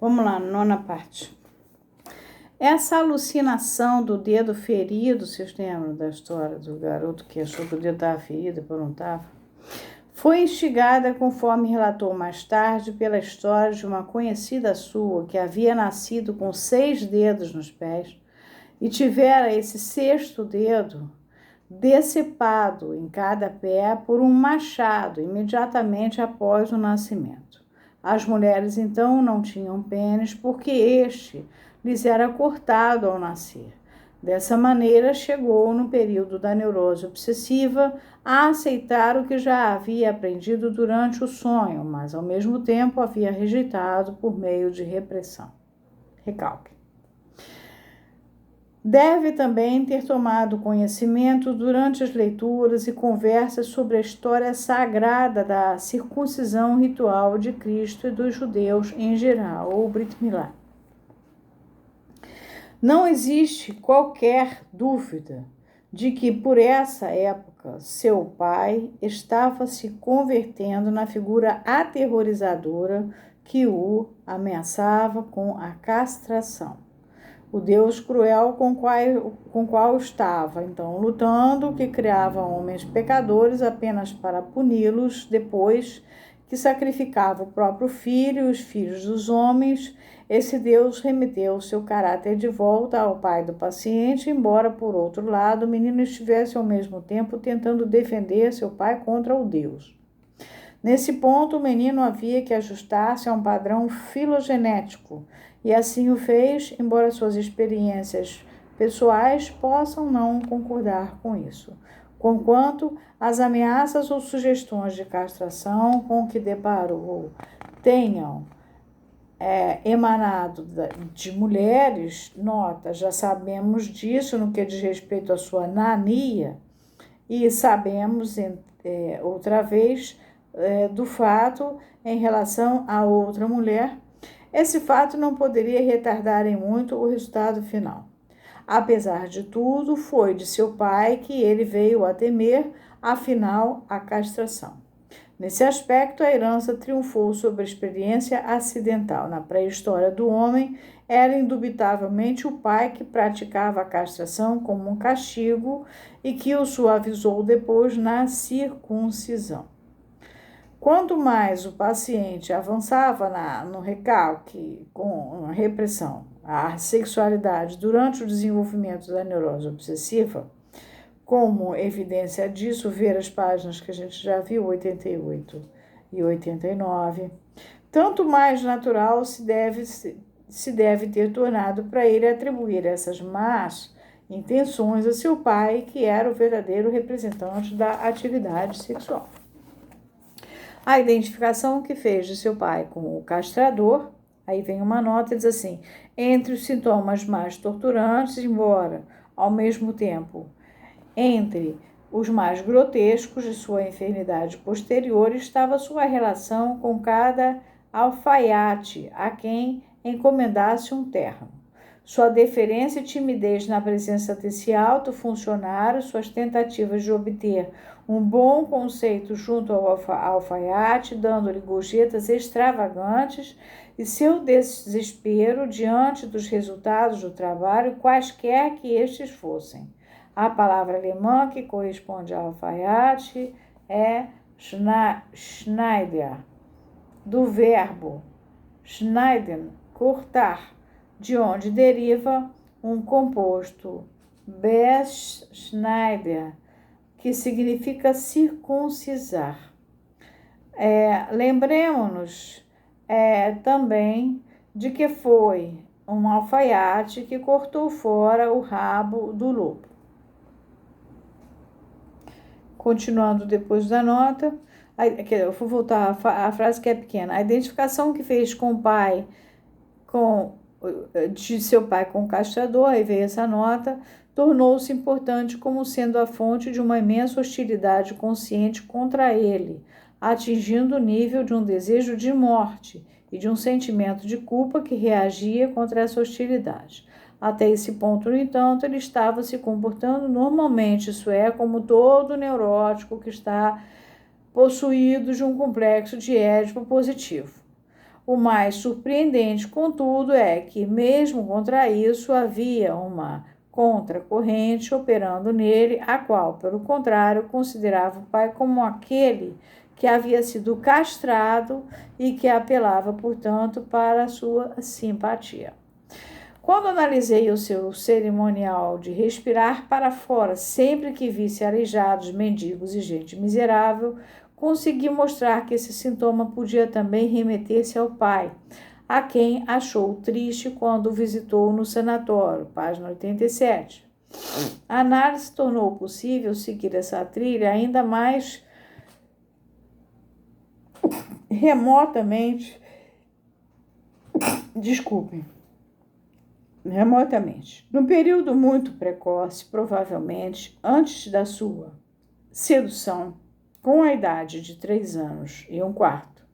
Vamos lá, nona parte. Essa alucinação do dedo ferido, vocês lembram da história do garoto que achou que o dedo estava ferido e não estava? Foi instigada, conforme relatou mais tarde, pela história de uma conhecida sua que havia nascido com 6 dedos nos pés e tivera esse 6º dedo decepado em cada pé por um machado imediatamente após o nascimento. As mulheres então não tinham pênis porque este lhes era cortado ao nascer. Dessa maneira, chegou no período da neurose obsessiva a aceitar o que já havia aprendido durante o sonho, mas ao mesmo tempo havia rejeitado por meio de repressão. Recalque. Deve também ter tomado conhecimento durante as leituras e conversas sobre a história sagrada da circuncisão ritual de Cristo e dos judeus em geral, ou Brit Milá. Não existe qualquer dúvida de que, por essa época, seu pai estava se convertendo na figura aterrorizadora que o ameaçava com a castração. O Deus cruel com qual estava, então, lutando, que criava homens pecadores apenas para puni-los depois que sacrificava o próprio filho e os filhos dos homens. Esse Deus remeteu seu caráter de volta ao pai do paciente, embora, por outro lado, o menino estivesse ao mesmo tempo tentando defender seu pai contra o Deus. Nesse ponto, o menino havia que ajustar-se a um padrão filogenético, e assim o fez, embora suas experiências pessoais possam não concordar com isso. Conquanto as ameaças ou sugestões de castração com que deparou tenham emanado de mulheres, nota, já sabemos disso no que diz respeito à sua nania, e sabemos outra vez do fato em relação a outra mulher. Esse fato não poderia retardar em muito o resultado final. Apesar de tudo, foi de seu pai que ele veio a temer, afinal, a castração. Nesse aspecto, a herança triunfou sobre a experiência acidental. Na pré-história do homem, era indubitavelmente o pai que praticava a castração como um castigo e que o suavizou depois na circuncisão. Quanto mais o paciente avançava no recalque com a repressão à sexualidade durante o desenvolvimento da neurose obsessiva, como evidência disso, ver as páginas que a gente já viu, 88 e 89, tanto mais natural se deve ter tornado para ele atribuir essas más intenções a seu pai, que era o verdadeiro representante da atividade sexual. A identificação que fez de seu pai com o castrador, aí vem uma nota, diz assim: entre os sintomas mais torturantes, embora ao mesmo tempo entre os mais grotescos de sua enfermidade posterior, estava sua relação com cada alfaiate a quem encomendasse um terno. Sua deferência e timidez na presença desse alto funcionário, suas tentativas de obter um bom conceito junto ao alfaiate, dando-lhe gorjetas extravagantes, e seu desespero diante dos resultados do trabalho, quaisquer que estes fossem. A palavra alemã que corresponde ao alfaiate é Schneider, do verbo schneiden, cortar, de onde deriva um composto Beschneider, que significa circuncisar. Lembremos-nos também de que foi um alfaiate que cortou fora o rabo do lobo. Continuando depois da nota, eu vou voltar à frase que é pequena. A identificação que fez com o pai, de seu pai com o castrador, aí veio essa nota, tornou-se importante como sendo a fonte de uma imensa hostilidade consciente contra ele, atingindo o nível de um desejo de morte e de um sentimento de culpa que reagia contra essa hostilidade. Até esse ponto, no entanto, ele estava se comportando normalmente, isso é, como todo neurótico que está possuído de um complexo de Édipo positivo. O mais surpreendente, contudo, é que, mesmo contra isso, havia uma contracorrente operando nele, a qual, pelo contrário, considerava o pai como aquele que havia sido castrado e que apelava, portanto, para a sua simpatia. Quando analisei o seu cerimonial de respirar para fora sempre que visse aleijados, mendigos e gente miserável, consegui mostrar que esse sintoma podia também remeter-se ao pai, a quem achou triste quando o visitou no sanatório, página 87. A análise tornou possível seguir essa trilha ainda mais remotamente. No período muito precoce, provavelmente antes da sua sedução, com a idade de 3 anos e um quarto,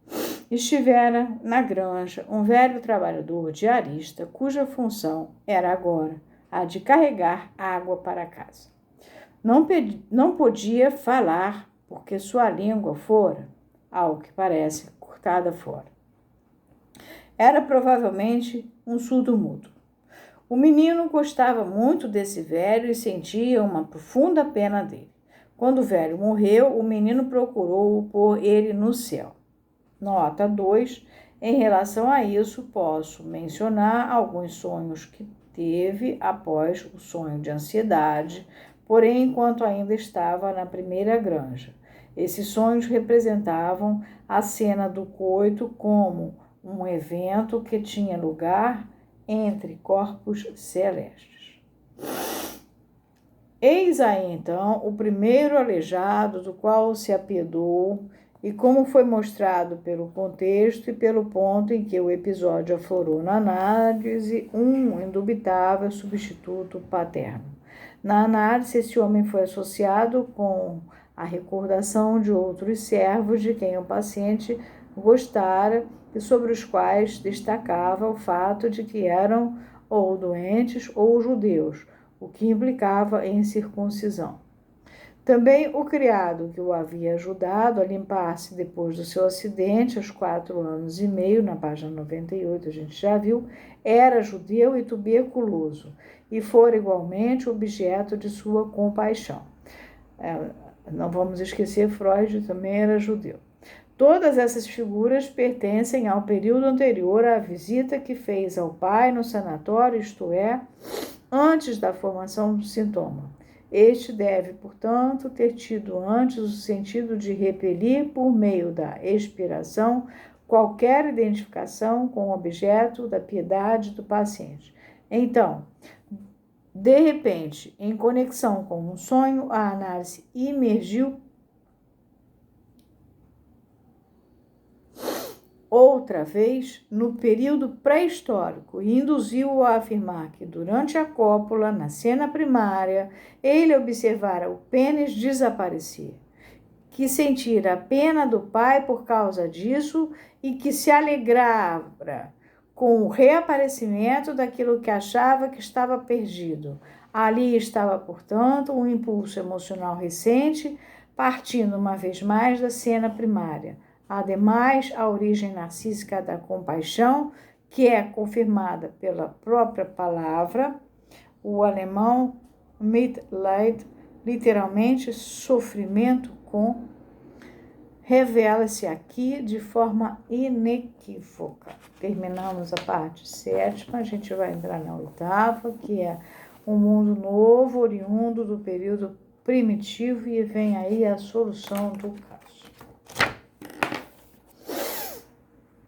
estivera na granja um velho trabalhador diarista, cuja função era agora a de carregar água para casa. Não podia falar, porque sua língua fora, ao que parece, cortada fora. Era provavelmente um surdo-mudo. O menino gostava muito desse velho e sentia uma profunda pena dele. Quando o velho morreu, o menino procurou pôr ele no céu. Nota 2. Em relação a isso, posso mencionar alguns sonhos que teve após o sonho de ansiedade, porém enquanto ainda estava na primeira granja. Esses sonhos representavam a cena do coito como um evento que tinha lugar entre corpos celestes. Eis aí, então, o primeiro aleijado do qual se apiedou e como foi mostrado pelo contexto e pelo ponto em que o episódio aflorou na análise, um indubitável substituto paterno. Na análise, esse homem foi associado com a recordação de outros servos de quem o paciente gostara e sobre os quais destacava o fato de que eram ou doentes ou judeus, o que implicava em circuncisão. Também o criado que o havia ajudado a limpar-se depois do seu acidente, aos 4 anos e meio, na página 98, a gente já viu, era judeu e tuberculoso, e fora igualmente objeto de sua compaixão. Não vamos esquecer, Freud também era judeu. Todas essas figuras pertencem ao período anterior à visita que fez ao pai no sanatório, isto é, antes da formação do sintoma. Este deve, portanto, ter tido antes o sentido de repelir, por meio da expiração, qualquer identificação com o objeto da piedade do paciente. Então, de repente, em conexão com um sonho, a análise imergiu outra vez no período pré-histórico e induziu-o a afirmar que durante a cópula, na cena primária, ele observara o pênis desaparecer, que sentira a pena do pai por causa disso e que se alegrava com o reaparecimento daquilo que achava que estava perdido. Ali estava, portanto, um impulso emocional recente, partindo uma vez mais da cena primária. Ademais, a origem narcísica da compaixão, que é confirmada pela própria palavra, o alemão Mitleid, literalmente sofrimento com, revela-se aqui de forma inequívoca. Terminamos a parte 7ª, a gente vai entrar na 8ª, que é um mundo novo, oriundo do período primitivo, e vem aí a solução do caso.